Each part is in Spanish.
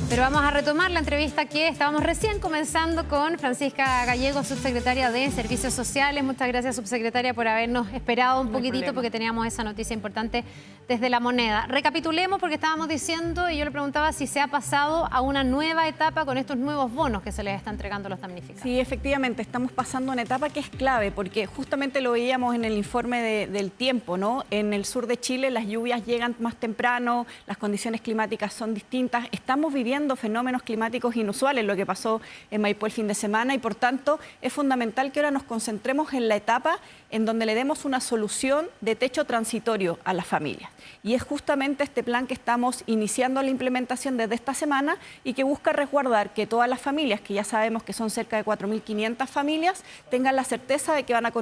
Pero vamos a retomar la entrevista que estábamos recién comenzando con Francisca Gallego, subsecretaria de Servicios Sociales. Muchas gracias, subsecretaria, por habernos esperado un poquitito porque teníamos esa noticia importante desde La Moneda. Recapitulemos porque estábamos diciendo, y yo le preguntaba si se ha pasado a una nueva etapa con estos nuevos bonos que se les está entregando a los damnificados. Sí, efectivamente, estamos pasando a una etapa que es clave porque justamente lo veíamos en el informe del tiempo, ¿no? En el sur de Chile las lluvias llegan más temprano, las condiciones climáticas son distintas, estamos viviendo fenómenos climáticos inusuales, lo que pasó en Maipú el fin de semana, y por tanto es fundamental que ahora nos concentremos en la etapa en donde le demos una solución de techo transitorio a las familias. Y es justamente este plan que estamos iniciando la implementación desde esta semana y que busca resguardar que todas las familias, que ya sabemos que son cerca de 4.500 familias, tengan la certeza de que van a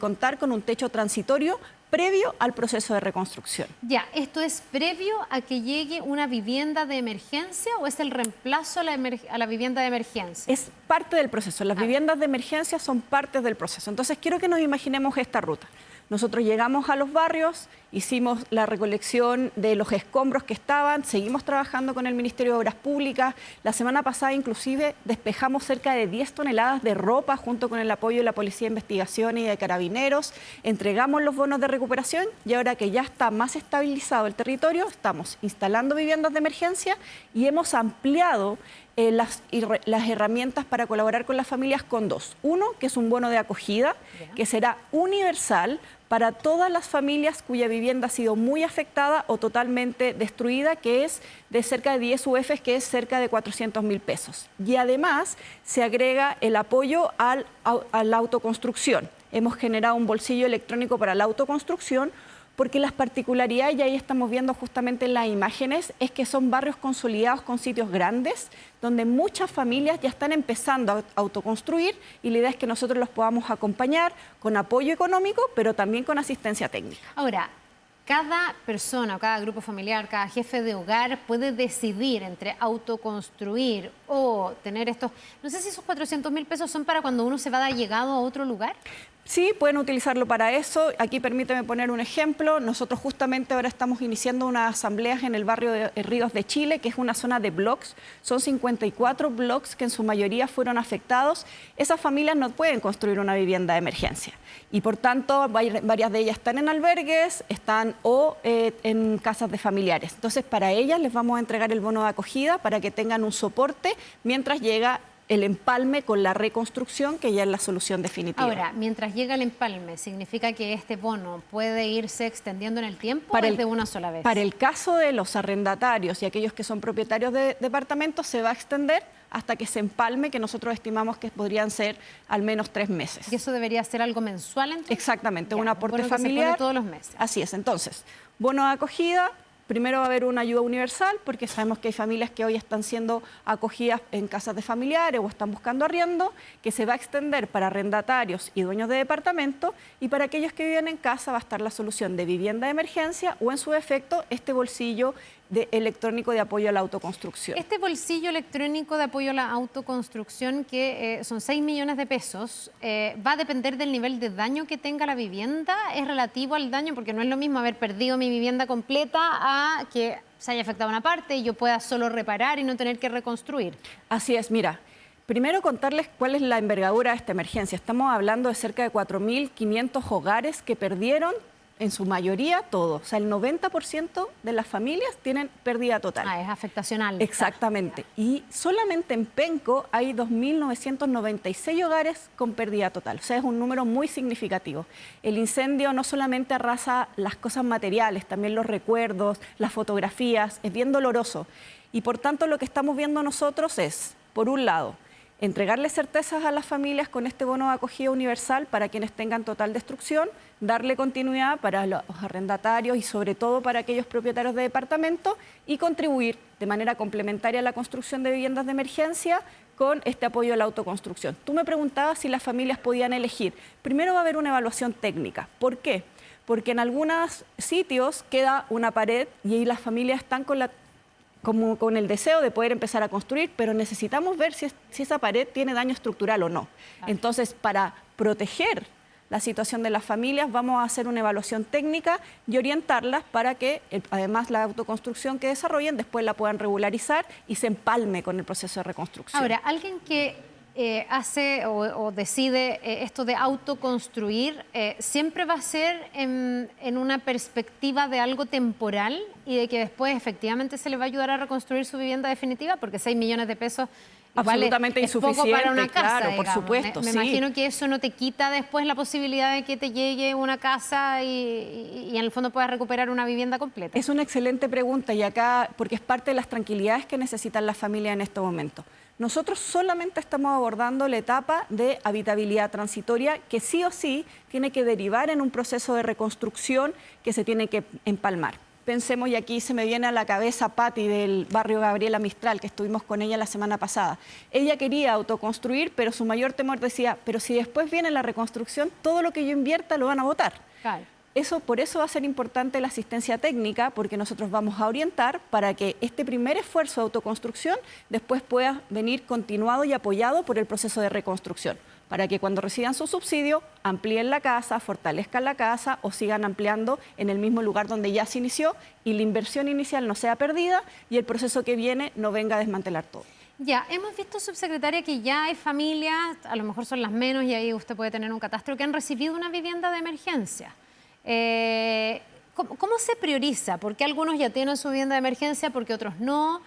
contar con un techo transitorio previo al proceso de reconstrucción. Ya, ¿esto es previo a que llegue una vivienda de emergencia o es el reemplazo a la vivienda de emergencia? Es parte del proceso. Las viviendas de emergencia son partes del proceso. Entonces, quiero que nos imaginemos esta ruta. Nosotros llegamos a los barrios, hicimos la recolección de los escombros que estaban, seguimos trabajando con el Ministerio de Obras Públicas. La semana pasada, inclusive, despejamos cerca de 10 toneladas de ropa junto con el apoyo de la Policía de Investigación y de Carabineros. Entregamos los bonos de recuperación y ahora que ya está más estabilizado el territorio, estamos instalando viviendas de emergencia y hemos ampliado las herramientas para colaborar con las familias con dos. Uno, que es un bono de acogida, que será universal para todas las familias cuya vivienda ha sido muy afectada o totalmente destruida, que es de cerca de 10 UFs, que es cerca de 400.000 pesos. Y además se agrega el apoyo a la autoconstrucción. Hemos generado un bolsillo electrónico para la autoconstrucción, porque las particularidades, y ahí estamos viendo justamente en las imágenes, es que son barrios consolidados con sitios grandes, donde muchas familias ya están empezando a autoconstruir y la idea es que nosotros los podamos acompañar con apoyo económico, pero también con asistencia técnica. Ahora, cada persona o cada grupo familiar, cada jefe de hogar puede decidir entre autoconstruir o tener estos... No sé si esos 400.000 pesos son para cuando uno se va de llegado a otro lugar. Sí, pueden utilizarlo para eso. Aquí permíteme poner un ejemplo. Nosotros justamente ahora estamos iniciando unas asambleas en el barrio de Ríos de Chile, que es una zona de bloques. Son 54 bloques que en su mayoría fueron afectados. Esas familias no pueden construir una vivienda de emergencia. Y por tanto, varias de ellas están en albergues, están en casas de familiares. Entonces, para ellas les vamos a entregar el bono de acogida para que tengan un soporte mientras llega el empalme con la reconstrucción, que ya es la solución definitiva. Ahora, mientras llega el empalme, ¿significa que este bono puede irse extendiendo en el tiempo o es de una sola vez? Para el caso de los arrendatarios y aquellos que son propietarios de departamentos, se va a extender hasta que se empalme, que nosotros estimamos que podrían ser al menos 3 meses. ¿Y eso debería ser algo mensual entonces? Exactamente, un aporte bono familiar. Que se pone todos los meses. Así es, entonces, bono de acogida. Primero va a haber una ayuda universal porque sabemos que hay familias que hoy están siendo acogidas en casas de familiares o están buscando arriendo, que se va a extender para arrendatarios y dueños de departamento, y para aquellos que viven en casa va a estar la solución de vivienda de emergencia o en su defecto este bolsillo electrónico de apoyo a la autoconstrucción. Este bolsillo electrónico de apoyo a la autoconstrucción, que son 6 millones de pesos, ¿va a depender del nivel de daño que tenga la vivienda? ¿Es relativo al daño? Porque no es lo mismo haber perdido mi vivienda completa a que se haya afectado una parte y yo pueda solo reparar y no tener que reconstruir. Así es, mira. Primero contarles cuál es la envergadura de esta emergencia. Estamos hablando de cerca de 4.500 hogares que perdieron en su mayoría todo. O sea, el 90% de las familias tienen pérdida total. Es afectacional. Exactamente. Y solamente en Penco hay 2.996 hogares con pérdida total. O sea, es un número muy significativo. El incendio no solamente arrasa las cosas materiales, también los recuerdos, las fotografías. Es bien doloroso. Y por tanto, lo que estamos viendo nosotros es, por un lado, entregarle certezas a las familias con este bono de acogida universal para quienes tengan total destrucción, darle continuidad para los arrendatarios y sobre todo para aquellos propietarios de departamentos y contribuir de manera complementaria a la construcción de viviendas de emergencia con este apoyo a la autoconstrucción. Tú me preguntabas si las familias podían elegir. Primero va a haber una evaluación técnica. ¿Por qué? Porque en algunos sitios queda una pared y ahí las familias están con el deseo de poder empezar a construir, pero necesitamos ver si esa pared tiene daño estructural o no. Entonces, para proteger la situación de las familias, vamos a hacer una evaluación técnica y orientarlas para que, además, la autoconstrucción que desarrollen, después la puedan regularizar y se empalme con el proceso de reconstrucción. Ahora, alguien que hace o decide esto de autoconstruir, siempre va a ser en una perspectiva de algo temporal y de que después efectivamente se le va a ayudar a reconstruir su vivienda definitiva, porque 6 millones de pesos absolutamente es poco insuficiente, para una casa, claro, por digamos. supuesto. Me imagino que eso no te quita después la posibilidad de que te llegue una casa y en el fondo puedas recuperar una vivienda completa. Es una excelente pregunta y acá, porque es parte de las tranquilidades que necesitan las familias en este momento. Nosotros solamente estamos abordando la etapa de habitabilidad transitoria que sí o sí tiene que derivar en un proceso de reconstrucción que se tiene que empalmar. Pensemos, y aquí se me viene a la cabeza Patti del barrio Gabriela Mistral, que estuvimos con ella la semana pasada. Ella quería autoconstruir, pero su mayor temor decía, pero si después viene la reconstrucción, todo lo que yo invierta lo van a botar. Claro. Por eso va a ser importante la asistencia técnica, porque nosotros vamos a orientar para que este primer esfuerzo de autoconstrucción después pueda venir continuado y apoyado por el proceso de reconstrucción, para que cuando reciban su subsidio amplíen la casa, fortalezcan la casa o sigan ampliando en el mismo lugar donde ya se inició y la inversión inicial no sea perdida y el proceso que viene no venga a desmantelar todo. Ya, hemos visto, subsecretaria, que ya hay familias, a lo mejor son las menos y ahí usted puede tener un catastro, que han recibido una vivienda de emergencia. ¿Cómo se prioriza? ¿Por qué algunos ya tienen su vivienda de emergencia, porque otros no?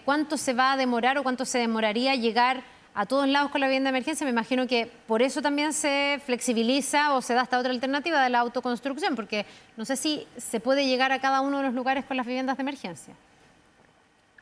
¿Cuánto se va a demorar o cuánto se demoraría llegar a todos lados con la vivienda de emergencia? Me imagino que por eso también se flexibiliza o se da esta otra alternativa de la autoconstrucción, porque no sé si se puede llegar a cada uno de los lugares con las viviendas de emergencia.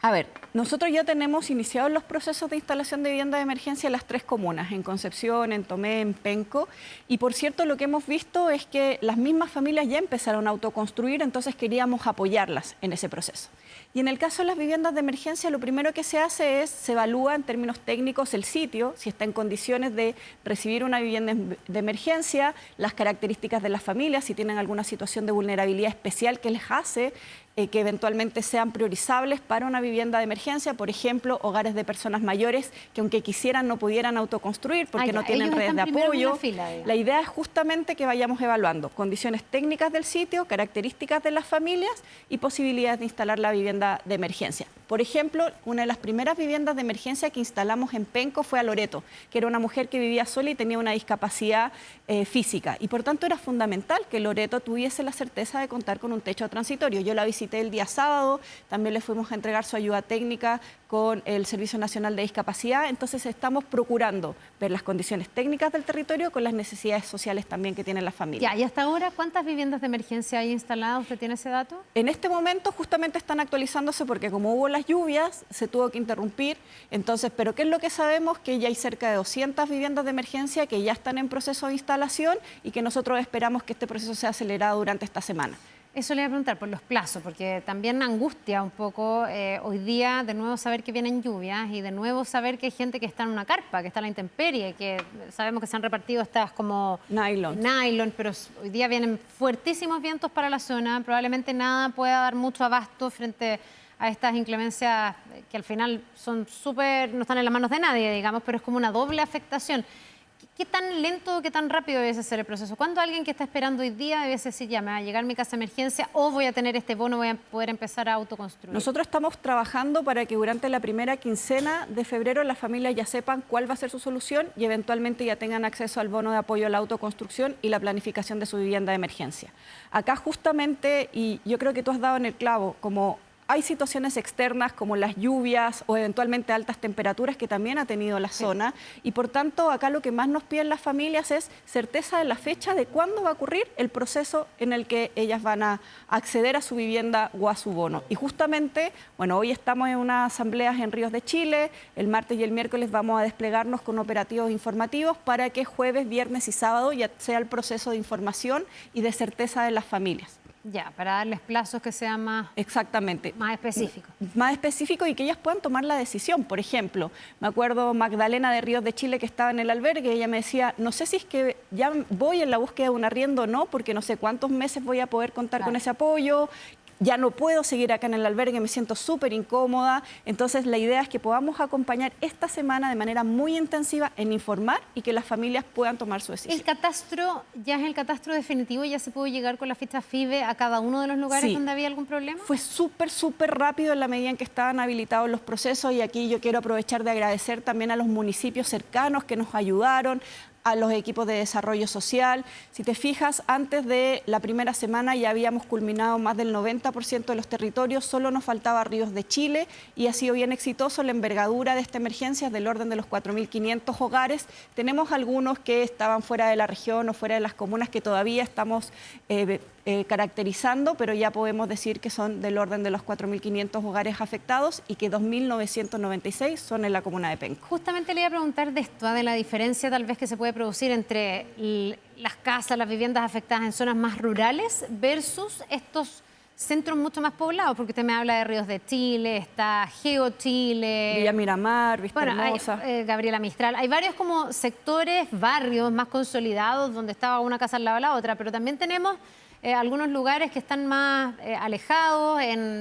A ver, nosotros ya tenemos iniciados los procesos de instalación de vivienda de emergencia en las 3 comunas, en Concepción, en Tomé, en Penco. Y por cierto, lo que hemos visto es que las mismas familias ya empezaron a autoconstruir, entonces queríamos apoyarlas en ese proceso. Y en el caso de las viviendas de emergencia, lo primero que se hace es, se evalúa en términos técnicos el sitio, si está en condiciones de recibir una vivienda de emergencia, las características de las familias, si tienen alguna situación de vulnerabilidad especial que les hace que eventualmente sean priorizables para una vivienda de emergencia, por ejemplo, hogares de personas mayores que aunque quisieran no pudieran autoconstruir porque no tienen redes de apoyo. La idea es justamente que vayamos evaluando condiciones técnicas del sitio, características de las familias y posibilidades de instalar la vivienda de emergencia. Por ejemplo, una de las primeras viviendas de emergencia que instalamos en Penco fue a Loreto, que era una mujer que vivía sola y tenía una discapacidad física. Y por tanto era fundamental que Loreto tuviese la certeza de contar con un techo transitorio. Yo la visité el día sábado, también le fuimos a entregar su ayuda técnica con el Servicio Nacional de Discapacidad, entonces estamos procurando ver las condiciones técnicas del territorio con las necesidades sociales también que tienen las familias. Ya, y hasta ahora, ¿cuántas viviendas de emergencia hay instaladas? ¿Usted tiene ese dato? En este momento justamente están actualizándose porque como hubo las lluvias, se tuvo que interrumpir, entonces, pero ¿qué es lo que sabemos? Que ya hay cerca de 200 viviendas de emergencia que ya están en proceso de instalación y que nosotros esperamos que este proceso sea acelerado durante esta semana. Eso le voy a preguntar por los plazos, porque también angustia un poco hoy día de nuevo saber que vienen lluvias y de nuevo saber que hay gente que está en una carpa, que está en la intemperie, que sabemos que se han repartido estas como nylon, pero hoy día vienen fuertísimos vientos para la zona, probablemente nada pueda dar mucho abasto frente a estas inclemencias que al final son no están en las manos de nadie, digamos, pero es como una doble afectación. ¿Qué tan lento o qué tan rápido debe ser el proceso? ¿Cuándo alguien que está esperando hoy día debe decir, ya me va a llegar mi casa de emergencia o voy a tener este bono, voy a poder empezar a autoconstruir? Nosotros estamos trabajando para que durante la primera quincena de febrero las familias ya sepan cuál va a ser su solución y eventualmente ya tengan acceso al bono de apoyo a la autoconstrucción y la planificación de su vivienda de emergencia. Acá justamente, y yo creo que tú has dado en el clavo, como hay situaciones externas como las lluvias o eventualmente altas temperaturas que también ha tenido la zona y por tanto acá lo que más nos piden las familias es certeza de la fecha de cuándo va a ocurrir el proceso en el que ellas van a acceder a su vivienda o a su bono. Y justamente, bueno, hoy estamos en unas asambleas en Ríos de Chile, el martes y el miércoles vamos a desplegarnos con operativos informativos para que jueves, viernes y sábado ya sea el proceso de información y de certeza de las familias. Ya, para darles plazos que sean más... Exactamente. Más específicos. Más específicos y que ellas puedan tomar la decisión. Por ejemplo, me acuerdo Magdalena de Ríos de Chile que estaba en el albergue, ella me decía, no sé si es que ya voy en la búsqueda de un arriendo o no, porque no sé cuántos meses voy a poder contar con ese apoyo, ya no puedo seguir acá en el albergue, me siento súper incómoda. Entonces la idea es que podamos acompañar esta semana de manera muy intensiva en informar y que las familias puedan tomar su decisión. ¿El catastro ya es el catastro definitivo y ya se pudo llegar con la ficha FIBE a cada uno de los lugares donde había algún problema? Fue súper rápido en la medida en que estaban habilitados los procesos, y aquí yo quiero aprovechar de agradecer también a los municipios cercanos que nos ayudaron, a los equipos de desarrollo social. Si te fijas, antes de la primera semana ya habíamos culminado más del 90% de los territorios, solo nos faltaba Ríos de Chile y ha sido bien exitoso. La envergadura de esta emergencia es del orden de los 4.500 hogares. Tenemos algunos que estaban fuera de la región o fuera de las comunas que todavía estamos caracterizando, pero ya podemos decir que son del orden de los 4.500 hogares afectados y que 2.996 son en la comuna de Penco. Justamente le iba a preguntar de esto, de la diferencia tal vez que se puede producir entre las casas, las viviendas afectadas en zonas más rurales versus estos centros mucho más poblados, porque usted me habla de Ríos de Chile, está Geo Chile, Villa Miramar, Vista Hermosa. Gabriela Mistral. Hay varios como sectores, barrios más consolidados donde estaba una casa al lado de la otra, pero también tenemos algunos lugares que están más alejados,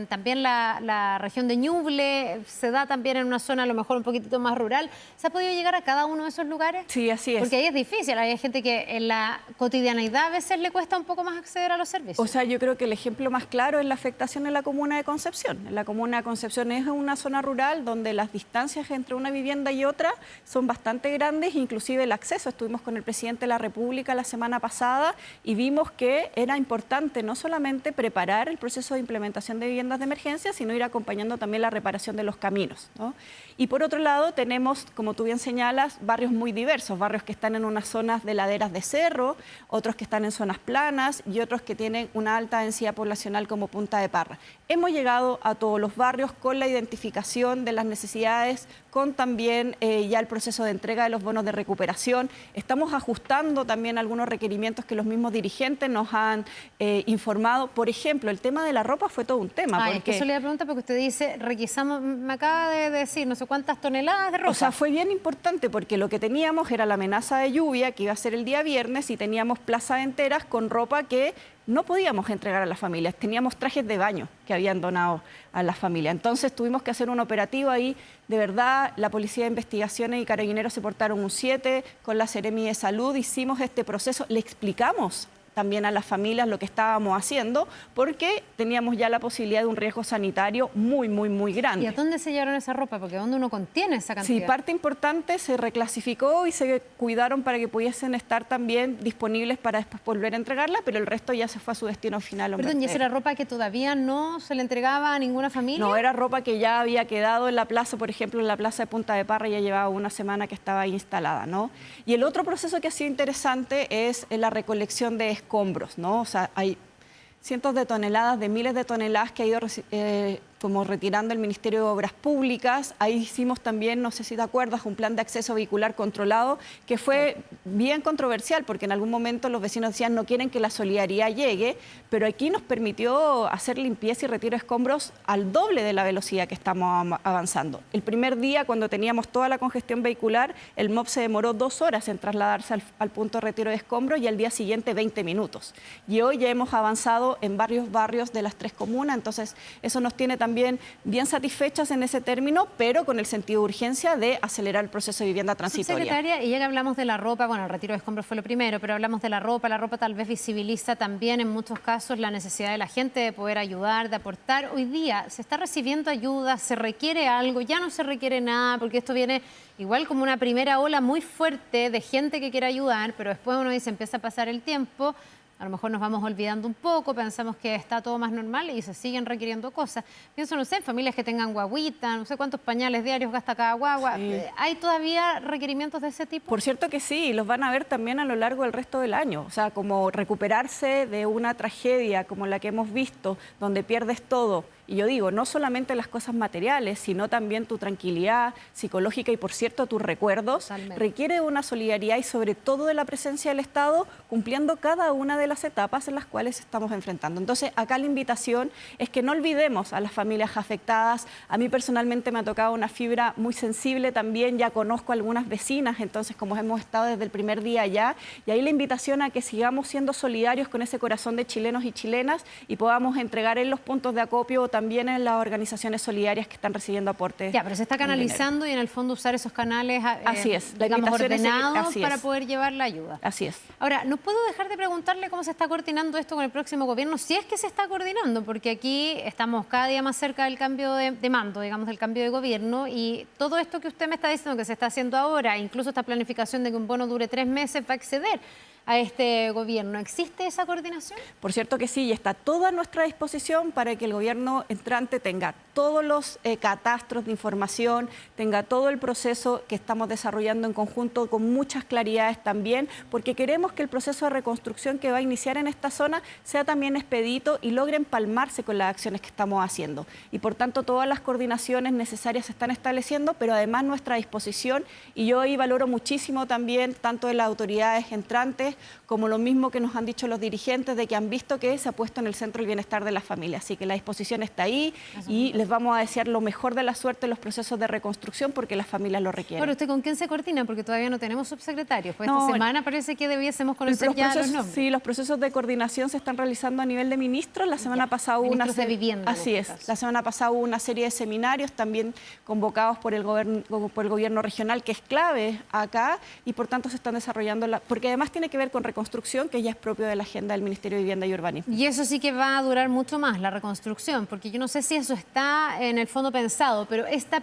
también la región de Ñuble, se da también en una zona a lo mejor un poquitito más rural. ¿Se ha podido llegar a cada uno de esos lugares? Sí, así es. Porque ahí es difícil, hay gente que en la cotidianidad a veces le cuesta un poco más acceder a los servicios. O sea, yo creo que el ejemplo más claro es la afectación en la comuna de Concepción. En la comuna de Concepción es una zona rural donde las distancias entre una vivienda y otra son bastante grandes, inclusive el acceso. Estuvimos con el presidente de la República la semana pasada y vimos que era importante no solamente preparar el proceso de implementación de viviendas de emergencia, sino ir acompañando también la reparación de los caminos, ¿no? Y por otro lado tenemos, como tú bien señalas, barrios muy diversos, barrios que están en unas zonas de laderas de cerro, otros que están en zonas planas y otros que tienen una alta densidad poblacional como Punta de Parra. Hemos llegado a todos los barrios con la identificación de las necesidades, con también ya el proceso de entrega de los bonos de recuperación. Estamos ajustando también algunos requerimientos que los mismos dirigentes nos han informado. Por ejemplo, el tema de la ropa fue todo un tema. Es que eso le iba a preguntar porque usted dice, requisamos, me acaba de decir, no sé cuántas toneladas de ropa. O sea, fue bien importante porque lo que teníamos era la amenaza de lluvia que iba a ser el día viernes y teníamos plazas enteras con ropa que no podíamos entregar a las familias. Teníamos trajes de baño que habían donado a las familias. Entonces tuvimos que hacer un operativo ahí. De verdad, la Policía de Investigaciones y Carabineros se portaron un 7, con la Seremi de Salud hicimos este proceso, le explicamos también a las familias lo que estábamos haciendo, porque teníamos ya la posibilidad de un riesgo sanitario muy grande. ¿Y a dónde se llevaron esa ropa? Porque ¿dónde uno contiene esa cantidad? Sí, parte importante se reclasificó y se cuidaron para que pudiesen estar también disponibles para después volver a entregarla, pero el resto ya se fue a su destino final. Perdón, ¿y esa era ropa que todavía no se le entregaba a ninguna familia? No, era ropa que ya había quedado en la plaza, por ejemplo, en la plaza de Punta de Parra ya llevaba una semana que estaba ahí instalada, ¿no? Y el otro proceso que ha sido interesante es la recolección de escombros, ¿no? O sea, hay cientos de toneladas, de miles de toneladas que ha ido como retirando el Ministerio de Obras Públicas. Ahí hicimos también, no sé si te acuerdas, un plan de acceso vehicular controlado que fue bien controversial porque en algún momento los vecinos decían no quieren que la solidaridad llegue, pero aquí nos permitió hacer limpieza y retiro de escombros al doble de la velocidad que estamos avanzando. El primer día, cuando teníamos toda la congestión vehicular, el MOP se demoró 2 horas en trasladarse al punto de retiro de escombros y al día siguiente 20 minutos. Y hoy ya hemos avanzado en varios barrios de las 3 comunas, entonces eso nos tiene también bien satisfechas en ese término, pero con el sentido de urgencia de acelerar el proceso de vivienda transitoria. Secretaria, y ya que hablamos de la ropa, bueno, el retiro de escombros fue lo primero, pero hablamos de la ropa tal vez visibiliza también en muchos casos la necesidad de la gente de poder ayudar, de aportar. Hoy día se está recibiendo ayuda, se requiere algo, ya no se requiere nada, porque esto viene igual como una primera ola muy fuerte de gente que quiere ayudar, pero después uno dice, empieza a pasar el tiempo, a lo mejor nos vamos olvidando un poco, pensamos que está todo más normal y se siguen requiriendo cosas. Pienso, no sé, en familias que tengan guaguita, no sé cuántos pañales diarios gasta cada guagua. Sí. ¿Hay todavía requerimientos de ese tipo? Por cierto que sí, los van a ver también a lo largo del resto del año. O sea, como recuperarse de una tragedia como la que hemos visto, donde pierdes todo Y yo digo, no solamente las cosas materiales, sino también tu tranquilidad psicológica y, por cierto, tus recuerdos, Totalmente. requiere una solidaridad y sobre todo de la presencia del Estado, cumpliendo cada una de las etapas en las cuales estamos enfrentando. Entonces, acá la invitación es que no olvidemos a las familias afectadas. A mí personalmente me ha tocado una fibra muy sensible también, ya conozco a algunas vecinas, entonces como hemos estado desde el primer día allá, y ahí la invitación a que sigamos siendo solidarios con ese corazón de chilenos y chilenas y podamos entregar en los puntos de acopio o también en las organizaciones solidarias que están recibiendo aportes. Ya, pero se está canalizando y en el fondo usar esos canales así es, la digamos, invitación es seguir, ordenados así para es. poder llevar la ayuda. Así es. Ahora, no puedo dejar de preguntarle cómo se está coordinando esto con el próximo gobierno, si es que se está coordinando, porque aquí estamos cada día más cerca del cambio de mando, digamos, del cambio de gobierno, y todo esto que usted me está diciendo que se está haciendo ahora, incluso esta planificación de que un bono dure 3 meses, va a exceder a este gobierno. ¿Existe esa coordinación? Por cierto que sí, y está toda a nuestra disposición para que el gobierno entrante tenga todos los catastros de información, tenga todo el proceso que estamos desarrollando en conjunto con muchas claridades también, porque queremos que el proceso de reconstrucción que va a iniciar en esta zona sea también expedito y logre empalmarse con las acciones que estamos haciendo. Y por tanto todas las coordinaciones necesarias se están estableciendo, pero además nuestra disposición, y yo ahí valoro muchísimo también tanto de las autoridades entrantes como lo mismo que nos han dicho los dirigentes, de que han visto que se ha puesto en el centro el bienestar de las familias. Así que la disposición está ahí y les vamos a desear lo mejor de la suerte en los procesos de reconstrucción porque las familias lo requieren. Bueno, ¿usted con quién se coordina? Porque todavía no tenemos subsecretarios. Pues No, esta semana parece que debiésemos conocer ya los nombres. Sí, los procesos de coordinación se están realizando a nivel de ministros. La semana pasada hubo ministros de vivienda. Así es. La semana pasada hubo una serie de seminarios también convocados por el gobierno regional, que es clave acá, y por tanto se están desarrollando, porque además tiene que ver con reconstrucción, que ya es propio de la agenda del Ministerio de Vivienda y Urbanismo. Y eso sí que va a durar mucho más, la reconstrucción, porque yo no sé si eso está en el fondo pensado, pero esta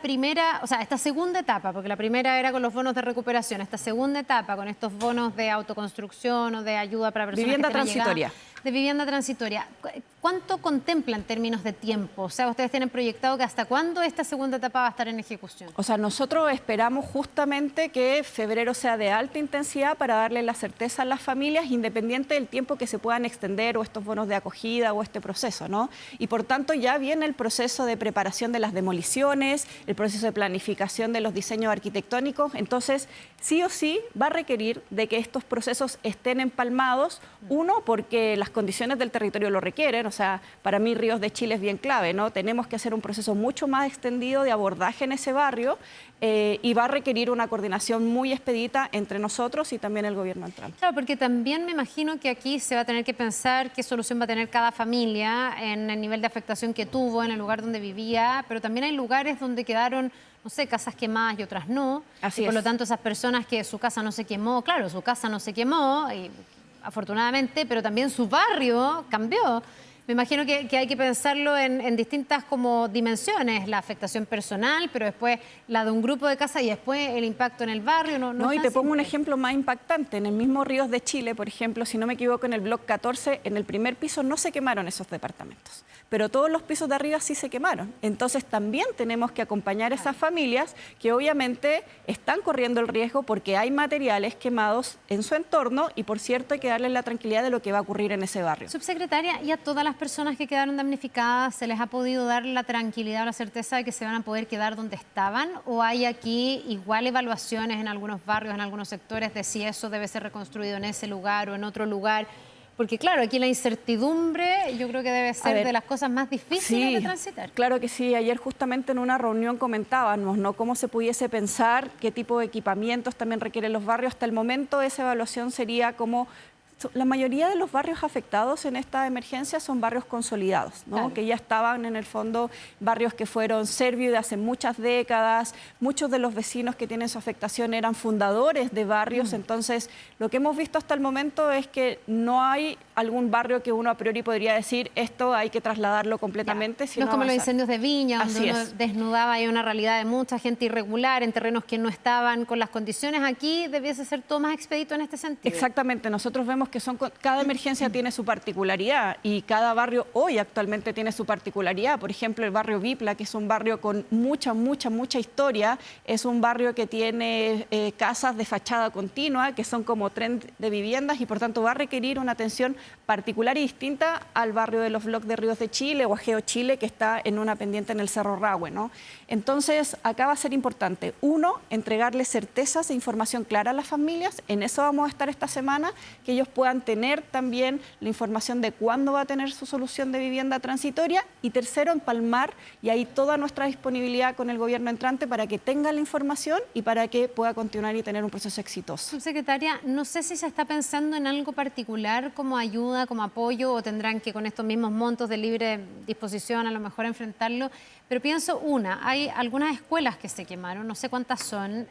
segunda etapa, porque la primera era con los bonos de recuperación, esta segunda etapa con estos bonos de autoconstrucción o de ayuda para personas vivienda que tienen transitoria. De vivienda transitoria. ¿Cuánto contempla en términos de tiempo? O sea, ustedes tienen proyectado que hasta cuándo esta segunda etapa va a estar en ejecución. O sea, nosotros esperamos justamente que febrero sea de alta intensidad para darle la certeza a las familias, independiente del tiempo que se puedan extender o estos bonos de acogida o este proceso, ¿no? Y por tanto ya viene el proceso de preparación de las demoliciones, el proceso de planificación de los diseños arquitectónicos. Entonces, sí o sí va a requerir de que estos procesos estén empalmados. Uno, porque las condiciones del territorio lo requieren. O sea, para mí Ríos de Chile es bien clave, ¿no? Tenemos que hacer un proceso mucho más extendido de abordaje en ese barrio y va a requerir una coordinación muy expedita entre nosotros y también el gobierno entrante. Claro, porque también me imagino que aquí se va a tener que pensar qué solución va a tener cada familia en el nivel de afectación que tuvo, en el lugar donde vivía, pero también hay lugares donde quedaron, no sé, casas quemadas y otras no. Así y por es. lo tanto, esas personas que su casa no se quemó, claro, su casa no se quemó, afortunadamente, pero también su barrio cambió. Me imagino que hay que pensarlo en distintas como dimensiones, la afectación personal, pero después la de un grupo de casas y después el impacto en el barrio. No, y te pongo un ejemplo más impactante. En el mismo Ríos de Chile, por ejemplo, si no me equivoco, en el bloque 14, en el primer piso no se quemaron esos departamentos, pero todos los pisos de arriba sí se quemaron. Entonces también tenemos que acompañar a esas familias que obviamente están corriendo el riesgo porque hay materiales quemados en su entorno y, por cierto, hay que darles la tranquilidad de lo que va a ocurrir en ese barrio. Subsecretaria, ¿y a todas las personas que quedaron damnificadas se les ha podido dar la tranquilidad o la certeza de que se van a poder quedar donde estaban? ¿O hay aquí igual evaluaciones en algunos barrios, en algunos sectores, de si eso debe ser reconstruido en ese lugar o en otro lugar? Porque claro, aquí la incertidumbre yo creo que debe ser de las cosas más difíciles de transitar. Claro que sí. Ayer justamente en una reunión comentábamos, ¿no?, cómo se pudiese pensar, qué tipo de equipamientos también requieren los barrios. Hasta el momento esa evaluación sería como... La mayoría de los barrios afectados en esta emergencia son barrios consolidados, ¿no? Claro. Que ya estaban en el fondo, barrios que fueron servios de hace muchas décadas. Muchos de los vecinos que tienen su afectación eran fundadores de barrios. Entonces, lo que hemos visto hasta el momento es que no hay algún barrio que uno a priori podría decir esto hay que trasladarlo completamente. No es como los incendios de Viña, donde uno desnudaba ahí una realidad de mucha gente irregular en terrenos que no estaban con las condiciones. Aquí debiese ser todo más expedito en este sentido. Exactamente. Nosotros vemos que cada emergencia tiene su particularidad y cada barrio hoy actualmente tiene su particularidad. Por ejemplo, el barrio Vipla, que es un barrio con mucha historia, es un barrio que tiene casas de fachada continua, que son como tren de viviendas y por tanto va a requerir una atención particular y distinta al barrio de los Bloques de Ríos de Chile o Ageo Chile, que está en una pendiente en el Cerro Rahue, ¿no? Entonces, acá va a ser importante, uno, entregarles certezas e información clara a las familias. En eso vamos a estar esta semana, que ellos puedan tener también la información de cuándo va a tener su solución de vivienda transitoria. Y tercero, empalmar y ahí toda nuestra disponibilidad con el gobierno entrante para que tenga la información y para que pueda continuar y tener un proceso exitoso. Subsecretaria, no sé si se está pensando en algo particular como ayuda, como apoyo, o tendrán que con estos mismos montos de libre disposición a lo mejor enfrentarlo, pero pienso hay algunas escuelas que se quemaron, no sé cuántas son,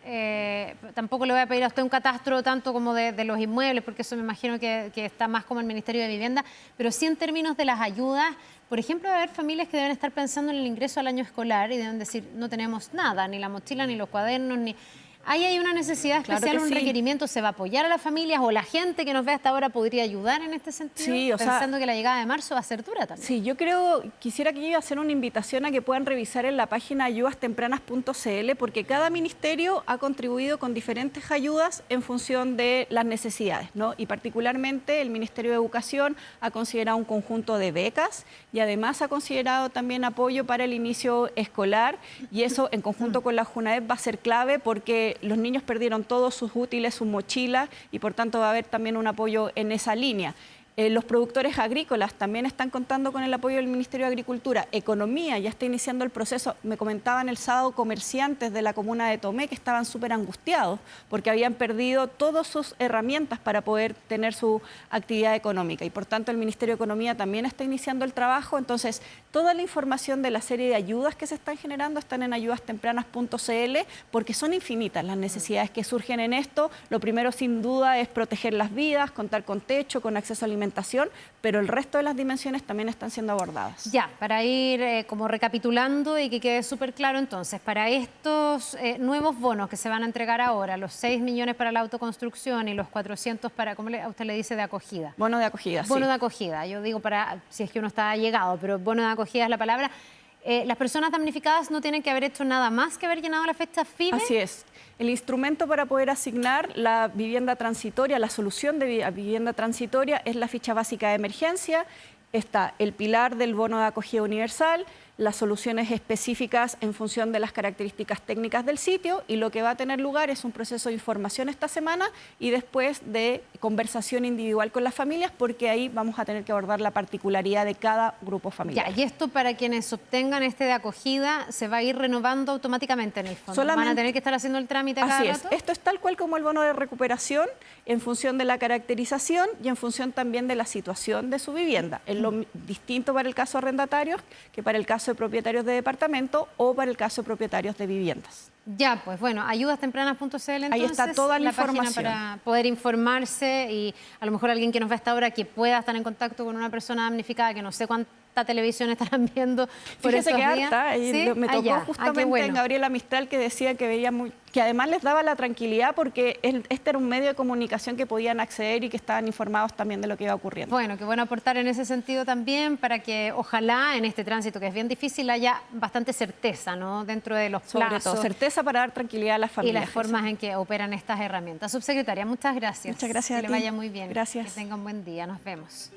tampoco le voy a pedir a usted un catastro tanto como de los inmuebles, porque eso me imagino que está más como el Ministerio de Vivienda, pero sí en términos de las ayudas. Por ejemplo, va a haber familias que deben estar pensando en el ingreso al año escolar y deben decir, no tenemos nada, ni la mochila, ni los cuadernos, ni... ¿Ahí hay una necesidad especial, un requerimiento? ¿Se va a apoyar a las familias o la gente que nos ve hasta ahora podría ayudar en este sentido? Sí, pensando que la llegada de marzo va a ser dura también. Sí, yo quisiera que hacer una invitación a que puedan revisar en la página ayudastempranas.cl, porque cada ministerio ha contribuido con diferentes ayudas en función de las necesidades, ¿no? Y particularmente el Ministerio de Educación ha considerado un conjunto de becas y además ha considerado también apoyo para el inicio escolar, y eso en conjunto con la JUNAEP va a ser clave porque los niños perdieron todos sus útiles, sus mochilas, y por tanto va a haber también un apoyo en esa línea. Los productores agrícolas también están contando con el apoyo del Ministerio de Agricultura. Economía ya está iniciando el proceso. Me comentaban el sábado comerciantes de la comuna de Tomé que estaban súper angustiados porque habían perdido todas sus herramientas para poder tener su actividad económica. Y por tanto el Ministerio de Economía también está iniciando el trabajo. Entonces, toda la información de la serie de ayudas que se están generando están en ayudastempranas.cl, porque son infinitas las necesidades que surgen en esto. Lo primero, sin duda, es proteger las vidas, contar con techo, con acceso a alimentación, pero el resto de las dimensiones también están siendo abordadas. Ya, para ir como recapitulando y que quede súper claro entonces, para estos nuevos bonos que se van a entregar ahora, los 6 millones para la autoconstrucción y los 400 para, ¿cómo a usted le dice, de acogida? Bono de acogida, Bono de acogida, yo digo para, si es que uno está llegado, pero bono de acogida es la palabra. Las personas damnificadas no tienen que haber hecho nada más que haber llenado la fecha FIBE. Así es. El instrumento para poder asignar la vivienda transitoria, la solución de vivienda transitoria, es la ficha básica de emergencia. Está el pilar del bono de acogida universal, las soluciones específicas en función de las características técnicas del sitio, y lo que va a tener lugar es un proceso de información esta semana y después de conversación individual con las familias, porque ahí vamos a tener que abordar la particularidad de cada grupo familiar. Ya, y esto para quienes obtengan este de acogida se va a ir renovando automáticamente en el fondo. ¿Van a tener que estar haciendo el trámite cada rato? Esto es tal cual como el bono de recuperación, en función de la caracterización y en función también de la situación de su vivienda. Es lo distinto para el caso de arrendatarios que para el caso de propietarios de departamento o para el caso de propietarios de viviendas. Ya, pues bueno, ayudastempranas.cl entonces. Ahí está toda la información para poder informarse, y a lo mejor alguien que nos ve hasta ahora que pueda estar en contacto con una persona damnificada, que no sé cuánta televisión estarán viendo por Fíjese estos que días. harta, ¿Sí? me tocó justamente en Gabriela Mistral, que decía que veía que además les daba la tranquilidad porque este era un medio de comunicación que podían acceder y que estaban informados también de lo que iba ocurriendo. Bueno, qué bueno aportar en ese sentido también, para que ojalá en este tránsito, que es bien difícil, haya bastante certeza, ¿no? Dentro de los plazos. Sobre todo, certeza para dar tranquilidad a las familias. Y las formas en que operan estas herramientas. Subsecretaria, muchas gracias. Muchas gracias a ti. Que le vaya muy bien. Gracias. Que tenga un buen día. Nos vemos.